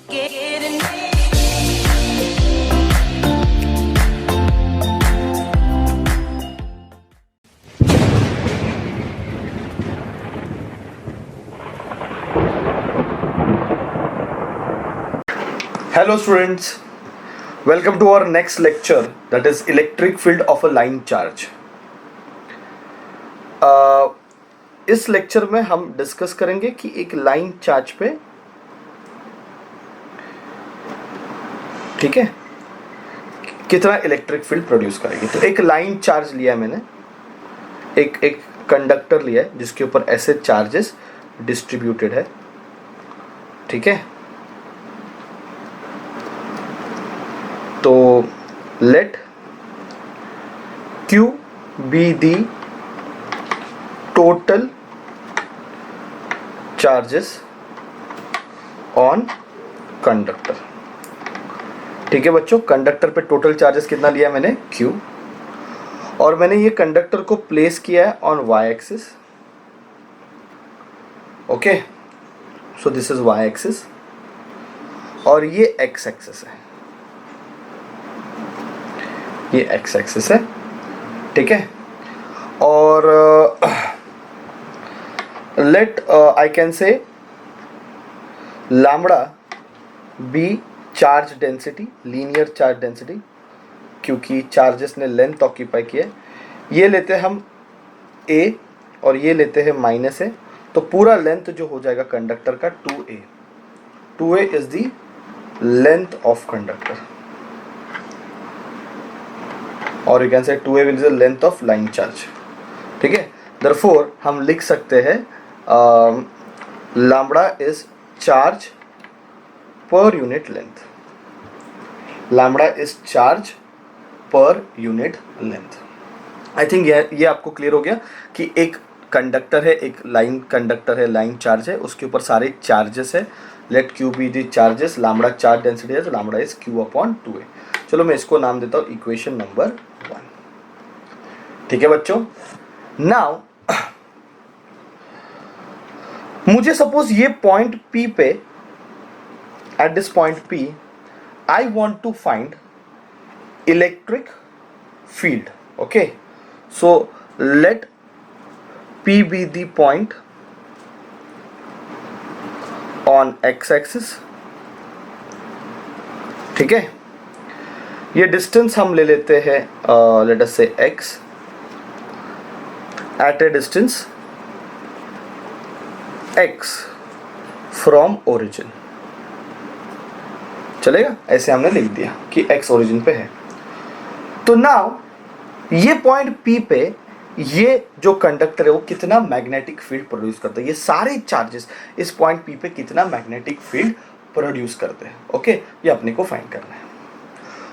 Hello students, welcome to our next lecture, that is electric field of a line charge. इस lecture में हम discuss करेंगे कि एक लाइन चार्ज पे, ठीक है, कितना इलेक्ट्रिक फील्ड प्रोड्यूस करेगी. तो एक लाइन चार्ज लिया मैंने, एक कंडक्टर लिया है जिसके ऊपर ऐसे चार्जेस डिस्ट्रीब्यूटेड है, ठीक है. तो let Q be the total charges on conductor. ठीक है बच्चों, कंडक्टर पे टोटल चार्जेस कितना लिया मैंने, Q, और मैंने ये कंडक्टर को प्लेस किया है on y axis. Okay, so this is y axis और ये x एक्सिस है, ये x एक्सिस है, ठीक है. और let I can say lambda be charge density, linear charge density, क्योंकि चार्जेस ने लेंथ ऑक्यूपाई किया है. ये लेते हैं हम a और ये लेते हैं माइनस a, तो पूरा लेंथ जो हो जाएगा कंडक्टर का 2a. 2a is the length of conductor, और you can say 2a is the length of line charge, ठीक है. देयरफॉर हम लिख सकते हैं lambda is charge per unit length. Lambda is charge per unit length. I think ये आपको clear हो गया कि एक कंडक्टर है, एक लाइन कंडक्टर है, लाइन चार्ज है, उसके ऊपर सारे चार्जेस है. Let Q be the charges, lambda charge density है, तो lambda is Q upon 2a. चलो मैं इसको नाम देता हूँ इक्वेशन नंबर 1. ठीक है बच्चों. नाउ मुझे सपोज ये पॉइंट P पे, at this point P I want to find electric field. Okay, so let P be the point on x axis. ठीक है, ये डिस्टेंस हम ले लेते हैं, late us say x at a distance x from origin. चलेगा, ऐसे हमने लिख दिया कि x ओरिजिन पे है. तो नाउ ये पॉइंट P पे ये जो कंडक्टर है वो कितना मैग्नेटिक फील्ड प्रोड्यूस करता है, ये सारे चार्जेस इस पॉइंट P पे कितना मैग्नेटिक फील्ड प्रोड्यूस करते हैं. ओके, ये अपने को फाइंड करना है.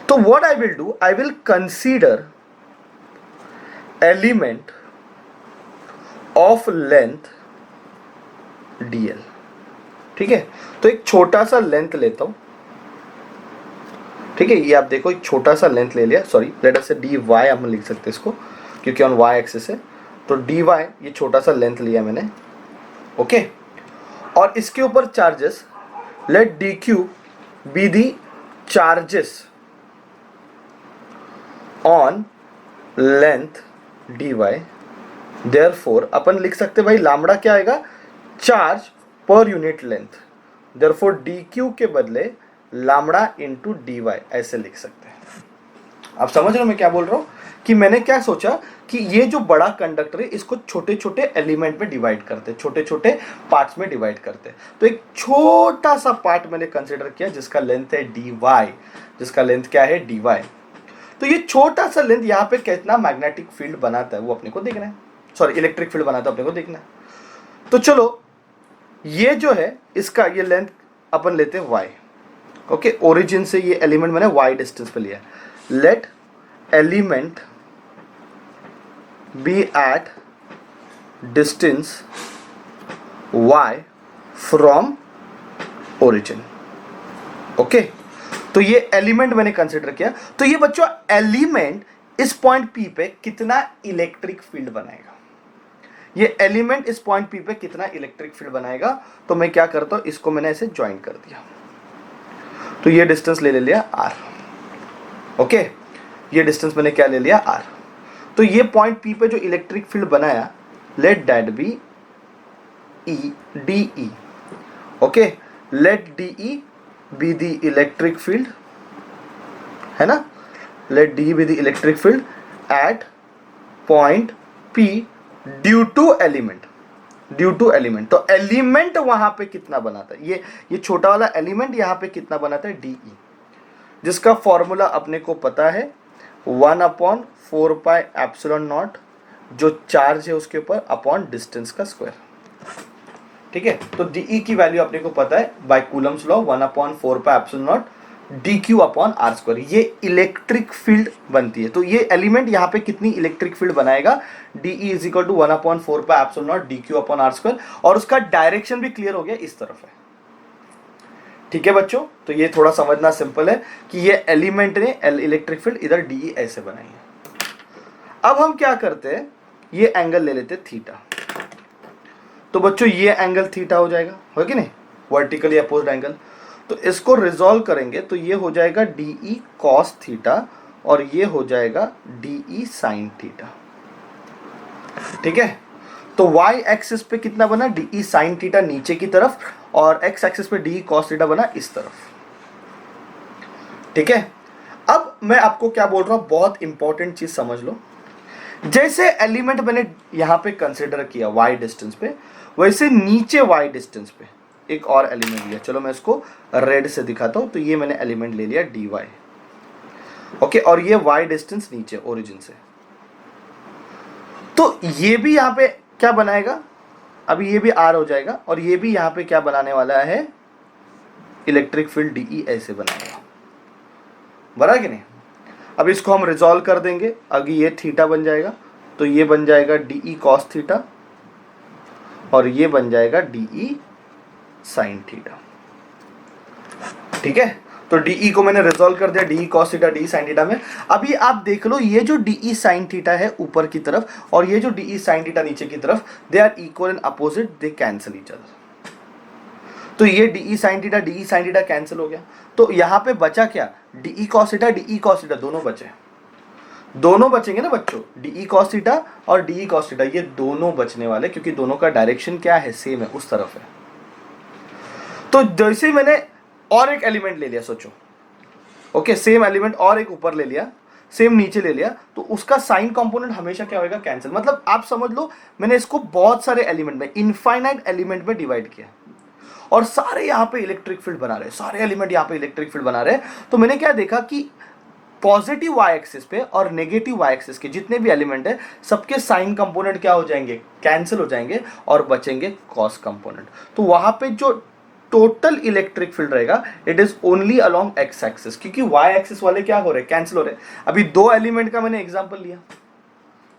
तो what I will do, I will consider element of length dl. ठीक है, तो एक छोटा सा लेंथ लेता हूं. ठीक है, ये आप देखो एक छोटा सा लेंथ ले लिया, सॉरी लेट अस से dy हम लिख सकते हैं इसको, क्योंकि ऑन y एक्सिस है. तो dy ये छोटा सा लेंथ लिया मैंने. ओके, और इसके ऊपर charges, let dq be the charges on length dy. Therefore अपन लिख सकते भाई लैम्बडा क्या आएगा, charge per unit length. Therefore dq के बदले लैम्बडा इनटू dy ऐसे लिख सकते हैं. आप समझ रहे हो मैं क्या बोल रहा हूं, कि मैंने क्या सोचा कि ये जो बड़ा कंडक्टर है इसको छोटे छोटे एलिमेंट में डिवाइड करते, छोटे छोटे पार्ट्स में डिवाइड करते. तो एक छोटा सा पार्ट मैंने कंसिडर किया जिसका लेंथ है dy, जिसका लेंथ क्या है dy. तो ये छोटा सा लेंथ यहाँ पे कितना मैग्नेटिक फील्ड बनाता है वो अपने को देखना है, सॉरी इलेक्ट्रिक फील्ड बनाता है अपने को देखना है. तो चलो ये जो है इसका ये लेंथ अपन लेते हैं y. ओके, ओरिजिन से ये एलिमेंट मैंने y डिस्टेंस पे लिया. Let element be at distance y from origin. Okay, तो ये एलिमेंट मैंने कंसिडर किया. तो ये बच्चों एलिमेंट इस पॉइंट P पे कितना इलेक्ट्रिक फील्ड बनाएगा, ये एलिमेंट इस पॉइंट P पे कितना इलेक्ट्रिक फील्ड बनाएगा. तो मैं क्या करता हूं, इसको मैंने ऐसे ज्वाइन कर दिया. तो ये डिस्टेंस ले लिया r। ओके, ये डिस्टेंस मैंने क्या ले लिया, r। तो ये पॉइंट P पे जो इलेक्ट्रिक फील्ड बनाया, let that be DE। Okay, let DE be the electric field, है ना, let DE be the electric field at point P due to element, due to element. तो element वहां पे कितना बनाता है, ये छोटा वाला एलिमेंट यहां पे कितना बनाता है, DE, जिसका फॉर्मूला अपने को पता है 1/4πε0, जो चार्ज है उसके ऊपर अपॉन डिस्टेंस का स्क्वायर। ठीक है, तो DE की वैल्यू अपने को पता है by Coulomb's law 1/4πε0 dq upon r square. ये इलेक्ट्रिक फील्ड बनती है। तो ये एलिमेंट यहाँ पे कितनी इलेक्ट्रिक फील्ड बनाएगा, DE is equal to 1/4πε0 dq upon r square. और उसका डायरेक्शन भी क्लियर हो गया, इस तरफ है। ठीक है बच्चों, तो ये थोड़ा समझना सिंपल है कि ये एलिमेंट ने इलेक्ट्रिक फील्ड इधर DE ऐसे बनाई है। अब हम क्या करते हैं, ये एंगल ले लेते थीटा। तो बच्चों ये एंगल थीटा हो जाएगा, हो कि नहीं, वर्टिकली अपोज्ड एंगल। तो इसको रिजॉल्व करेंगे तो ये हो जाएगा DE cos थीटा और ये हो जाएगा DE sin थीटा। ठीक है, तो y एक्सिस पे कितना बना, DE sin थीटा नीचे की तरफ, और x एक्सिस पे DE cos थीटा बना इस तरफ। ठीक है, अब मैं आपको क्या बोल रहा हूं, बहुत इंपॉर्टेंट चीज समझ लो। जैसे एलिमेंट मैंने यहां पे कंसिडर किया y डिस्टेंस पे, वैसे नीचे y डिस्टेंस पे एक और एलिमेंट लिया। चलो मैं इसको रेड से दिखाता हूं। तो ये मैंने एलिमेंट ले लिया dy। ओके, और ये y डिस्टेंस नीचे ओरिजिन से। तो ये भी यहां पे क्या बनाएगा, अभी ये भी r हो जाएगा, और ये भी यहां पे क्या बनाने वाला है, इलेक्ट्रिक फील्ड DE ऐसे बनाएगा। बना कि नहीं। अब इसको हम रिजॉल्व कर देंगे, अगर ये थीटा बन जाएगा तो ये बन जाएगा DE cos थीटा और ये बन जाएगा DE sin थीटा। ठीक है, तो DE को मैंने रिजॉल्व कर दिया, DE cos theta DE sin theta में। अभी आप देख लो, ये जो DE sin थीटा है ऊपर की तरफ और ये जो DE sin थीटा नीचे की तरफ, they are equal and opposite, they cancel each other. तो ये DE sin थीटा कैंसिल हो गया। तो यहां पे बचा क्या, DE cos थीटा दोनों बचे, दोनों बचेंगे ना बच्चों, DE cos थीटा और DE cos थीटा, ये दोनों बचने वाले, क्योंकि दोनों का डायरेक्शन क्या है, सेम है, उस तरफ है। तो जैसे ही मैंने और एक एलिमेंट ले लिया, सोचो, ओके, सेम एलिमेंट और एक ऊपर ले लिया, सेम नीचे ले लिया, तो उसका साइन कंपोनेंट हमेशा क्या होगा, कैंसिल। मतलब आप समझ लो, मैंने इसको बहुत सारे एलिमेंट में, इनफाइनाइट एलिमेंट में डिवाइड किया और सारे यहाँ पे इलेक्ट्रिक फील्ड बना रहे, सारे एलिमेंट यहाँ पे इलेक्ट्रिक फील्ड बना रहे। तो मैंने क्या देखा कि पॉजिटिव y एक्सिस पे और नेगेटिव y एक्सिस के जितने भी एलिमेंट है, सबके साइन कंपोनेंट क्या हो जाएंगे, कैंसिल हो जाएंगे, और बचेंगे कॉस कंपोनेंट। तो वहां पे जो टोटल इलेक्ट्रिक फील्ड रहेगा, it is only along x axis, क्योंकि y एक्सिस वाले क्या हो रहे, कैंसिल हो रहे। अभी दो एलिमेंट का मैंने एग्जांपल लिया।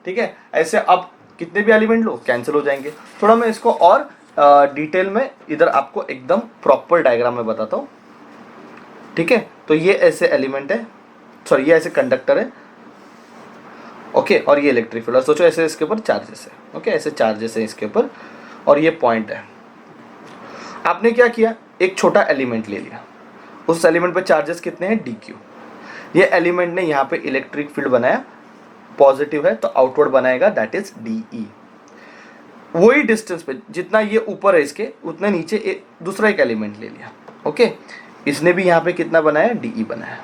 ठीक है, ऐसे अब कितने भी एलिमेंट लो, कैंसिल हो जाएंगे। थोड़ा मैं इसको और डिटेल में इधर आपको एकदम प्रॉपर डायग्राम में बताता हूं। ठीक है, तो ये ऐसे एलिमेंट है, सॉरी ये ऐसे कंडक्टर है, ओके, और ये इलेक्ट्रिक फील्ड, और सोचो ऐसे इसके ऊपर चार्जेस है, ओके, ऐसे चार्जेस है इसके ऊपर, और ये पॉइंट है। आपने क्या किया, एक छोटा एलिमेंट ले लिया, उस एलिमेंट पे चार्जेस कितने हैं, dq। ये एलिमेंट ने यहाँ पे इलेक्ट्रिक फील्ड बनाया, पॉजिटिव है तो आउटवर्ड बनाएगा, दैट इज DE। वही डिस्टेंस पे जितना ये ऊपर है इसके, उतना नीचे दूसरा एक एलिमेंट ले लिया, ओके, इसने भी यहाँ पे कितना बनाया, DE बनाया।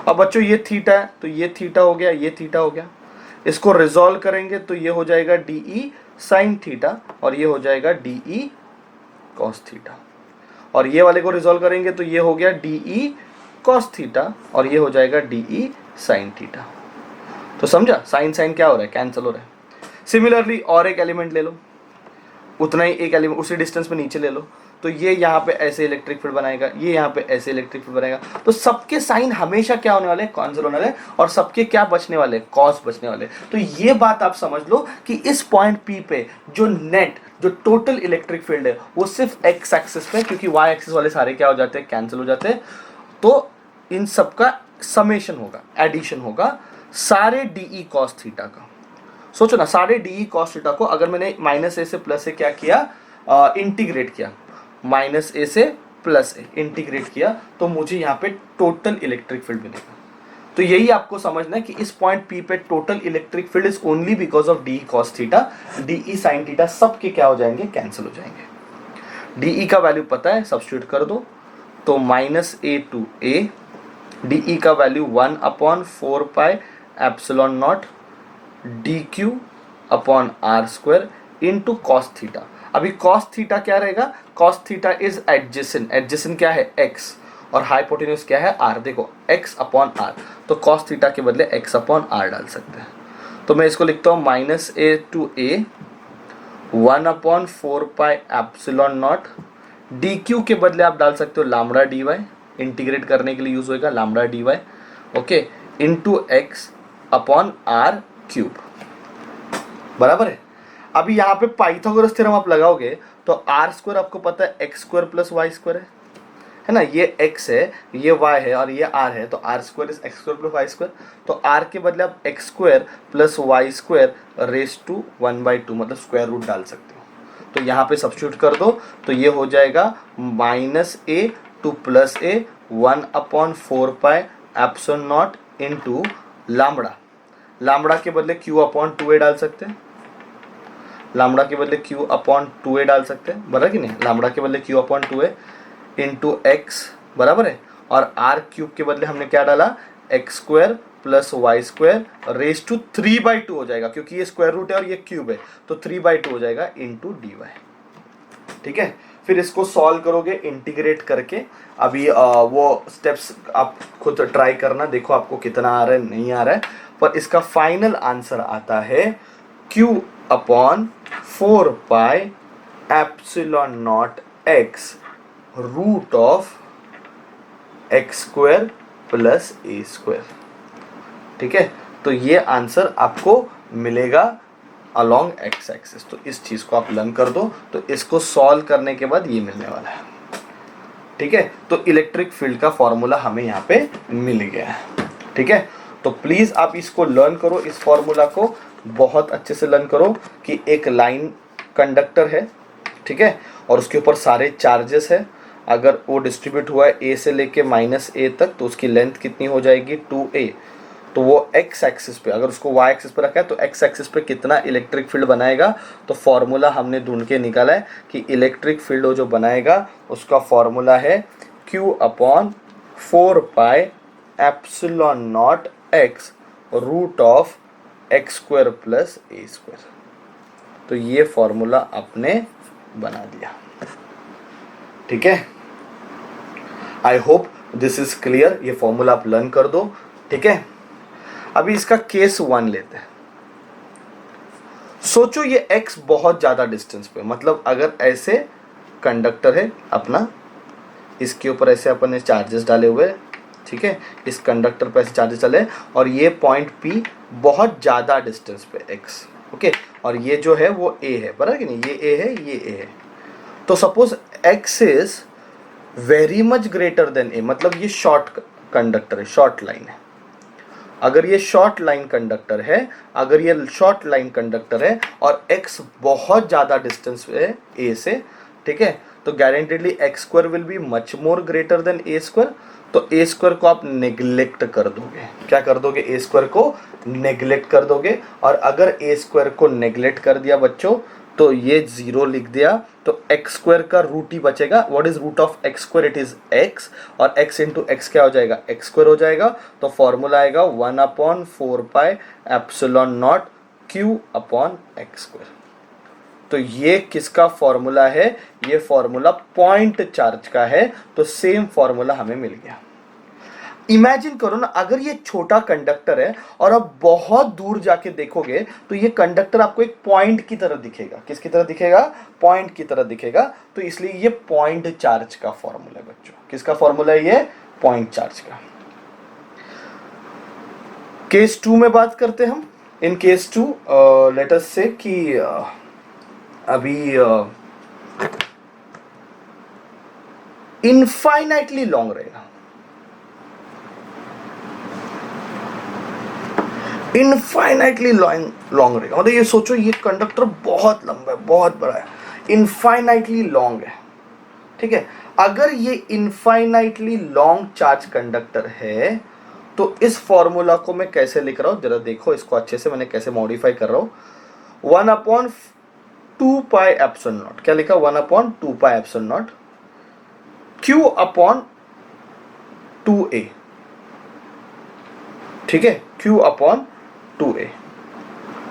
अब बच्चों ये थीटा है तो ये थीटा हो गया, ये थीटा हो गया। इसको रिजॉल्व करेंगे तो ये हो जाएगा DE sin थीटा और ये हो जाएगा DE cos थीटा, और ये वाले को रिजॉल्व करेंगे तो ये हो गया DE cos थीटा और ये हो जाएगा DE sin थीटा। तो समझा, साइन साइन क्या हो रहा है, कैंसिल हो रहा है। सिमिलरली और एक एलिमेंट ले लो, उतना ही एक एलिमेंट उसी डिस्टेंस पे नीचे ले लो, तो ये यहाँ पे ऐसे इलेक्ट्रिक फील्ड बनाएगा, ये यहाँ पे ऐसे इलेक्ट्रिक फील्ड बनाएगा। तो सबके साइन हमेशा क्या होने वाले, कैंसिल होने वाले, और सबके क्या बचने वाले, कॉस बचने वाले। तो ये बात आप समझ लो कि इस पॉइंट P पे जो नेट, जो टोटल इलेक्ट्रिक फील्ड है, वो सिर्फ x एक्सिस पे, क्योंकि y एक्सिस वाले सारे क्या हो जाते हैं, कैंसिल हो जाते हैं। तो इन सबका समेशन होगा, एडिशन होगा सारे DE cos थीटा का। सोचो ना, सारे DE cos थीटा को अगर मैंने -a से प्लस से क्या किया, इंटीग्रेट किया, -a से प्लस ए इंटीग्रेट किया तो मुझे यहाँ पे टोटल इलेक्ट्रिक फील्ड मिलेगा। तो यही आपको समझना है कि इस पॉइंट P पे total electric field is only because of D cos theta, D sine theta सब के क्या हो जाएंगे, कैंसिल हो जाएंगे। डी का वैल्यू पता है, सब्स्टिट्यूट कर दो तो -a to a, डी का value 1/4 pi epsilon not dq upon r square into cos theta. अभी कॉस थीटा क्या रहेगा, cos theta is adjacent, adjacent क्या है x और हाइपोटेन्यूज क्या है r। देखो x अपॉन r, तो कॉस थीटा के बदले x अपॉन r डाल सकते हैं। तो मैं इसको लिखता हूँ -a to a 1/4 pi epsilon not, dq के बदले आप डाल सकते हो लैम्डा dy, इंटीग्रेट करने के लिए यूज होएगा lambda dy, okay, into x upon r cube, बराबर है। अभी यहाँ पे पाइथागोरस थ्योरम आप लगाओगे तो आर स्क्वायर आपको पता है x square plus y square है ना, ये x है, ये y है और ये r है, तो r square is x square plus y square. तो r के बदले आप x square plus y square raise to 1/2 मतलब स्क्वायर रूट डाल सकते हो। तो यहाँ पे सब्स्टिट्यूट कर दो तो ये हो जाएगा -a to +a 1/4 pi epsilon not into lambda, lambda के बदले q/2a डाल सकते हैं, लैम्बडा के बदले q/2a डाल सकते हैं, बराबर कि नहीं, लैम्बडा के बदले q/2a इंटू एक्स, बराबर है। और r क्यूब के बदले हमने क्या डाला, x square plus y square raise to 3/2 हो जाएगा, क्योंकि ये स्क्वायर रूट है और ये क्यूब है तो 3/2 हो जाएगा इंटू डी वाई। ठीक है, फिर इसको सॉल्व करोगे इंटीग्रेट करके। अभी वो स्टेप्स आप खुद ट्राई करना, देखो आपको कितना आ रहा है नहीं आ रहा है, पर इसका फाइनल आंसर आता है q/4 pi epsilon not x root of x square plus a square. ठीक है, तो ये आंसर आपको मिलेगा अलोंग एक्स एक्सिस। तो इस चीज को आप लर्न कर दो, तो इसको सॉल्व करने के बाद ये मिलने वाला है। ठीक है, तो इलेक्ट्रिक फील्ड का फॉर्मूला हमें यहाँ पे मिल गया है। ठीक है, तो प्लीज आप इसको लर्न करो, इस फॉर्मूला को बहुत अच्छे से लर्न करो कि एक लाइन कंडक्टर है, ठीक है, और उसके ऊपर सारे चार्जेस है। अगर वो डिस्ट्रीब्यूट हुआ है a से लेके -a तक तो उसकी लेंथ कितनी हो जाएगी 2a। तो वो x एक्सिस पे, अगर उसको y एक्सिस पे रखा है तो x एक्सिस पे कितना इलेक्ट्रिक फील्ड बनाएगा, तो फॉर्मूला हमने ढूंढ के निकाला है कि इलेक्ट्रिक फील्ड जो बनाएगा उसका फॉर्मूला है q/4 pi epsilon not x root of x square plus a square. तो ये फॉर्मूला आपने बना दिया। ठीक है, I hope this is clear, ये फॉर्मूला आप लर्न कर दो। ठीक है, अभी इसका केस 1 लेते हैं। सोचो ये x बहुत ज्यादा डिस्टेंस पे, मतलब अगर ऐसे कंडक्टर है अपना, इसके ऊपर ऐसे अपन ने चार्जेस डाले हुए, ठीक है, इस कंडक्टर पे ऐसे चार्जेस चले और ये पॉइंट P बहुत ज्यादा डिस्टेंस पे x, ओके, और ये जो है वो A है, बराबर कि नहीं, ये A है, ये A है। तो suppose x is very much greater than A, मतलब ये शॉर्ट कंडक्टर है, शॉर्ट लाइन है। अगर ये शॉर्ट लाइन कंडक्टर है, अगर ये शॉर्ट लाइन कंडक्टर है और x बहुत ज्यादा डिस्टेंस पे है A से, ठीक है, तो guaranteedly x square will be much more greater than a square. तो ए स्क्वायर को आप नेग्लेक्ट कर दोगे, क्या कर दोगे, ए स्क्वायर को नेग्लेक्ट कर दोगे। और अगर ए स्क्वायर को नेग्लेक्ट कर दिया बच्चों तो ये 0 लिख दिया, तो एक्स स्क्वायर का रूट ही बचेगा। What is root of x square, it is x, और एक्स इंटू एक्स क्या हो जाएगा, एक्स स्क्वायर हो जाएगा। तो फॉर्मूला आएगा 1/4 पाई epsilon not Q upon x square. तो ये किसका फॉर्मूला है, ये फॉर्मूला पॉइंट चार्ज का है। तो सेम फॉर्मूला हमें मिल गया। इमेजिन करो ना, अगर ये छोटा कंडक्टर है और आप बहुत दूर जाके देखोगे तो ये कंडक्टर आपको एक पॉइंट की तरह दिखेगा। किसकी तरह दिखेगा, पॉइंट की तरह दिखेगा। तो इसलिए ये पॉइंट चार्ज का फॉर्मूला है बच्चों। किसका फॉर्मूला है, ये पॉइंट चार्ज का। केस 2 में बात करते हैं हम। इन केस 2 लेट अस से कि अभी इनफाइनाइटली लॉन्ग रहेगा, इनफाइनाइटली लॉन्ग रहेगा। मतलब ये सोचो, ये कंडक्टर बहुत लंबा है, बहुत बड़ा है, इनफाइनाइटली लॉन्ग है, ठीक है। अगर ये इनफाइनाइटली लॉन्ग चार्ज कंडक्टर है तो इस फॉर्मूला को मैं कैसे लिख रहा हूं, जरा देखो इसको अच्छे से, मैंने कैसे मॉडिफाई कर रहा हूं। 1/2πε0, क्या लिखा, 1/2πε0 Q अपॉन 2a, ठीक है, Q अपॉन 2a,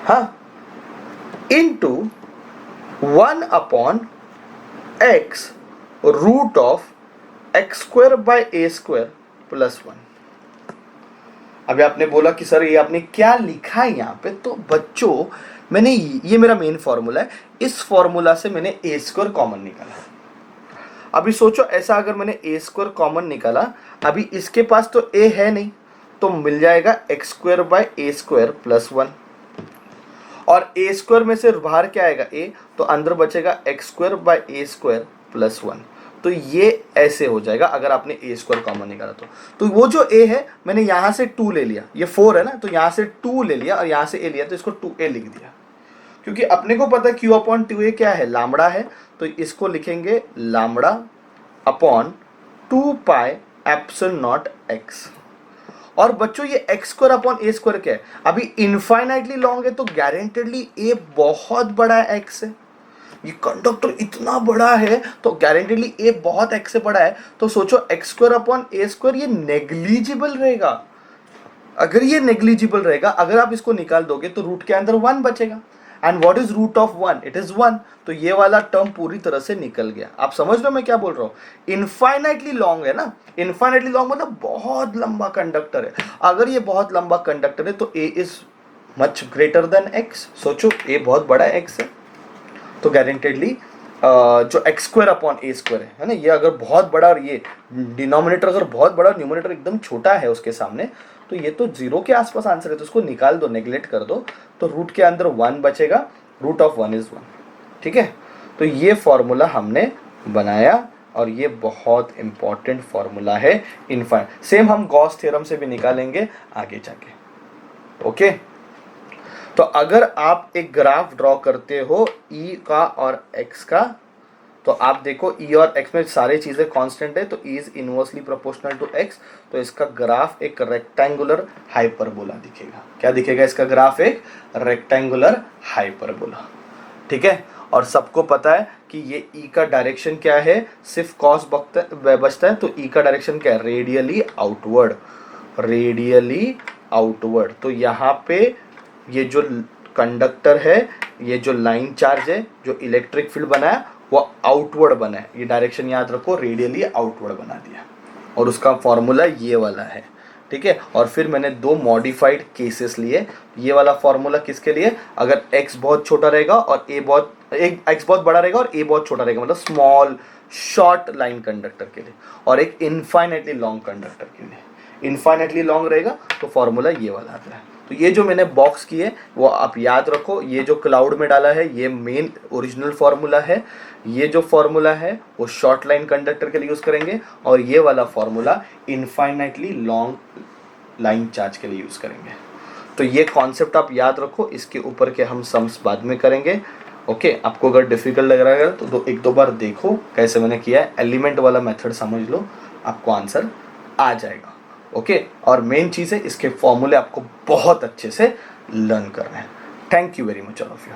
हाँ, into 1/x root of x² / a²+1। अभी आपने बोला कि सर ये आपने क्या लिखा है यहाँ पे, तो बच्चों मैंने ये मेरा मेन फॉर्मूला है, इस फॉर्मूला से मैंने a² कॉमन निकाला। अभी सोचो ऐसा, अगर मैंने a² कॉमन निकाला, अभी इसके पास तो a है नहीं, तो मिल जाएगा x² / a²+1, और a² में से बाहर क्या आएगा a, तो अंदर बचेगा x² / a²+1। तो ये ऐसे हो जाएगा अगर आपने a² कॉमन निकाला तो वो जो a है मैंने यहाँ से 2 ले लिया, ये 4 है ना, तो यहाँ से 2 ले लिया और यहाँ से a लिया, तो इसको 2a लिख दिया, क्योंकि अपने को पता है Q अपॉन 2a क्या है, लामड़ा है, तो इसको लिखेंगे लामड़ा अपॉन 2πε0x। और बच्चों ये x² अपॉन a² क्या है, अभी इनफाइनाइटली लॉन्ग है तो गारंटेडली a बहुत बड़ा है x से, ये कंडक्टर इतना बड़ा है तो गारंटेडली a बहुत x से बड़ा है, तो सोचो x² अपॉन a², ये नेग्लिजिबल रहेगा। अगर ये नेग्लिजिबल रहेगा, अगर आप इसको निकाल दोगे तो रूट के अंदर 1 बचेगा, and what is root of 1, it is 1, तो ये वाला टर्म पूरी तरह से निकल गया। आप समझ रहे हो मैं क्या बोल रहा हूँ, इनफाइनाइटली लॉन्ग है ना, इनफाइनाइटली लॉन्ग मतलब बहुत लंबा कंडक्टर है, अगर ये बहुत लंबा कंडक्टर है तो a is much greater than x। सोचो a बहुत बड़ा है x है, तो गारंटेडली जो x² अपॉन a² है ना, ये अगर बहुत बड़ा और ये डिनोमिनेटर अगर बहुत बड़ा, न्यूमरेटर एकदम छोटा है उसके सामने, तो ये तो 0 के आसपास आंसर है, तो उसको निकाल दो, नेग्लेक्ट कर दो, तो रूट के अंदर 1 बचेगा, रूट ऑफ 1 इज 1, ठीक है। तो ये फॉर्मूला हमने बनाया और ये बहुत इंपॉर्टेंट फॉर्मूला है इनफाइनाइट, सेम हम गॉस थ्योरम से भी निकालेंगे आगे जाके, ओके। तो अगर आप एक ग्राफ ड्रॉ करते हो E का और X का, तो आप देखो E और X में सारी चीजें कांस्टेंट है, तो E is inversely proportional to X, तो इसका ग्राफ एक रेक्टेंगुलर हाइपरबोला दिखेगा। क्या दिखेगा इसका ग्राफ, एक रेक्टेंगुलर हाइपरबोला, ठीक है। और सबको पता है कि ये E का डायरेक्शन क्या है, सिर्फ कॉस बचता है, तो E का डायरेक्शन क्या है, रेडियली आउटवर्ड, रेडियली आउटवर्ड। तो यहाँ पे ये जो कंडक्टर है, ये जो लाइन चार्ज है, जो इलेक्ट्रिक फील्ड बना है वो आउटवर्ड बना है, ये डायरेक्शन याद रखो, रेडियली आउटवर्ड बना दिया, और उसका फॉर्मूला ये वाला है, ठीक है। और फिर मैंने 2 मॉडिफाइड केसेस लिए, ये वाला फॉर्मूला किसके लिए, अगर x बहुत छोटा रहेगा और x बहुत बड़ा रहेगा और a बहुत छोटा रहेगा, मतलब स्मॉल शॉर्ट लाइन कंडक्टर के लिए, और एक इनफाइनाइटली लॉन्ग कंडक्टर के लिए। इनफाइनाइटली लॉन्ग रहेगा तो फॉर्मूला ये वाला आता है। तो ये जो मैंने बॉक्स किए वो आप याद रखो, ये जो क्लाउड में डाला है ये मेन ओरिजिनल फार्मूला है, ये जो फार्मूला है वो शॉर्ट लाइन कंडक्टर के लिए यूज करेंगे, और ये वाला formula infinitely long line charge के लिए यूज करेंगे। तो ये कॉन्सेप्ट आप याद रखो, इसके ऊपर के हम सम्स बाद में करेंगे, ओके। आपको अगर डिफिकल्ट लग रहा है तो एक दो बार देखो कैसे मैंने किया है, एलिमेंट वाला मेथड समझ लो, आपको आंसर आ जाएगा, ओके। और मेन चीज़ है इसके फॉर्मूले आपको बहुत अच्छे से लर्न करना है। Thank you very much all of you.